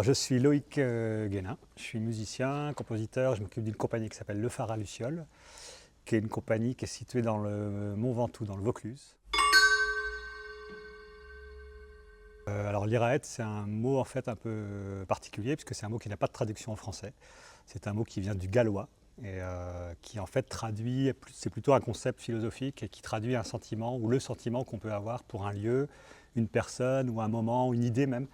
Alors je suis Loïc Guénin, je suis musicien, compositeur, je m'occupe d'une compagnie qui s'appelle Le Phare à Luciole, qui est une compagnie qui est située dans le Mont Ventoux, dans le Vaucluse. Alors l'Iraët, c'est un mot en fait un peu particulier, puisque c'est un mot qui n'a pas de traduction en français. C'est un mot qui vient du gallois et qui en fait traduit, c'est plutôt un concept philosophique et qui traduit un sentiment ou le sentiment qu'on peut avoir pour un lieu, une personne ou un moment, une idée même,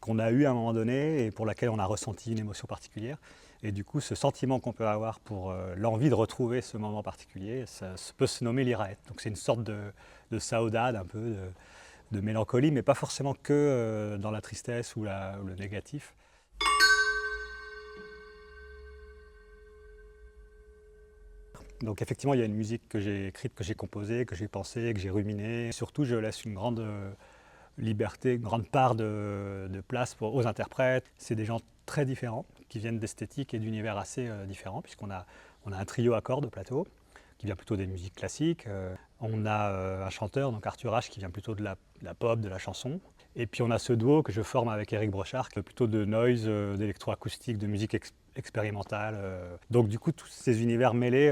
qu'on a eu à un moment donné et pour laquelle on a ressenti une émotion particulière. Et du coup, ce sentiment qu'on peut avoir pour l'envie de retrouver ce moment particulier, ça peut se nommer l'Iraët. Donc c'est une sorte de saudade, un peu de mélancolie, mais pas forcément que dans la tristesse ou le négatif. Donc effectivement, il y a une musique que j'ai écrite, que j'ai composée, que j'ai pensée, que j'ai ruminée. Surtout, je laisse une grande liberté, une grande part de place aux interprètes. C'est des gens très différents, qui viennent d'esthétiques et d'univers assez différents, puisqu'on a un trio à cordes au plateau, qui vient plutôt des musiques classiques. On a un chanteur, donc Arthur H, qui vient plutôt de la pop, de la chanson. Et puis on a ce duo que je forme avec Éric Brochard, qui est plutôt de noise, d'électroacoustique, de musique expérimentale. Donc du coup, tous ces univers mêlés,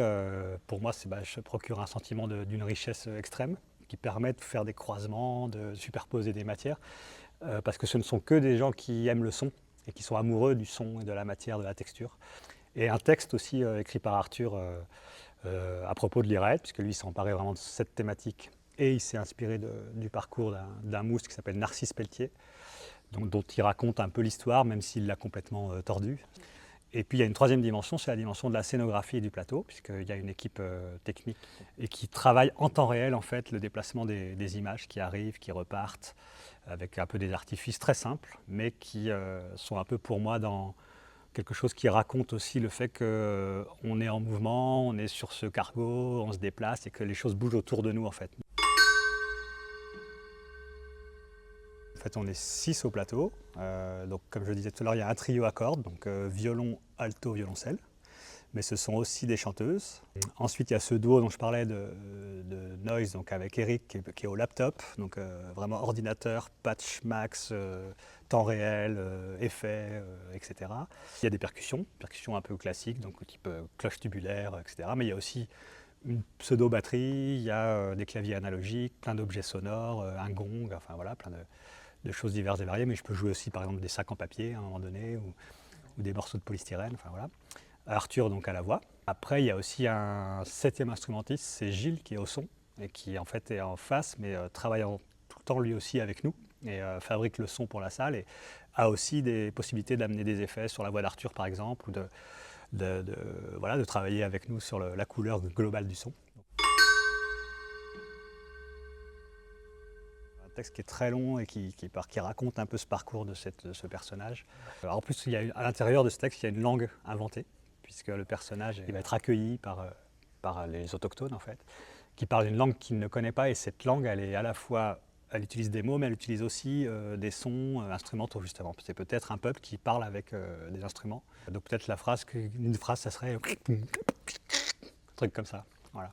pour moi, ça procure un sentiment d'une richesse extrême, qui permet de faire des croisements, de superposer des matières, parce que ce ne sont que des gens qui aiment le son et qui sont amoureux du son et de la matière, de la texture. Et un texte aussi écrit par Arthur à propos de l'Iraët, puisque lui s'est emparé vraiment de cette thématique et il s'est inspiré du parcours d'un mousse qui s'appelle Narcisse Pelletier, dont il raconte un peu l'histoire, même s'il l'a complètement tordue. Et puis il y a une troisième dimension, c'est la dimension de la scénographie et du plateau, puisqu'il y a une équipe technique et qui travaille en temps réel en fait le déplacement des images qui arrivent, qui repartent, avec un peu des artifices très simples, mais qui sont un peu pour moi dans quelque chose qui raconte aussi le fait qu'on est en mouvement, on est sur ce cargo, on se déplace et que les choses bougent autour de nous en fait. En fait, on est 6 au plateau. Donc, comme je le disais tout à l'heure, il y a un trio à cordes, donc violon, alto, violoncelle. Mais ce sont aussi des chanteuses. Ensuite, il y a ce duo dont je parlais de Noise, donc avec Eric qui est au laptop, donc vraiment ordinateur, patch max, temps réel, effets, etc. Il y a des percussions un peu classiques, donc type cloche tubulaire, etc. Mais il y a aussi une pseudo-batterie, il y a des claviers analogiques, plein d'objets sonores, un gong, enfin voilà, plein de choses diverses et variées. Mais je peux jouer aussi par exemple des sacs en papier à un moment donné, ou des morceaux de polystyrène, enfin voilà. Arthur donc à la voix. Après, il y a aussi un septième instrumentiste, c'est Gilles qui est au son et qui en fait est en face, mais travaille tout le temps lui aussi avec nous et fabrique le son pour la salle et a aussi des possibilités d'amener des effets sur la voix d'Arthur par exemple, ou voilà, de travailler avec nous sur la couleur globale du son. Un texte qui est très long et qui raconte un peu ce parcours de ce personnage. Alors, en plus, à l'intérieur de ce texte, il y a une langue inventée, puisque le personnage il va être accueilli par les autochtones en fait, qui parlent une langue qu'il ne connaît pas, et cette langue, elle est à la fois, elle utilise des mots, mais elle utilise aussi des sons instrumentaux justement. C'est peut-être un peuple qui parle avec des instruments. Donc peut-être une phrase, ça serait un truc comme ça. Voilà.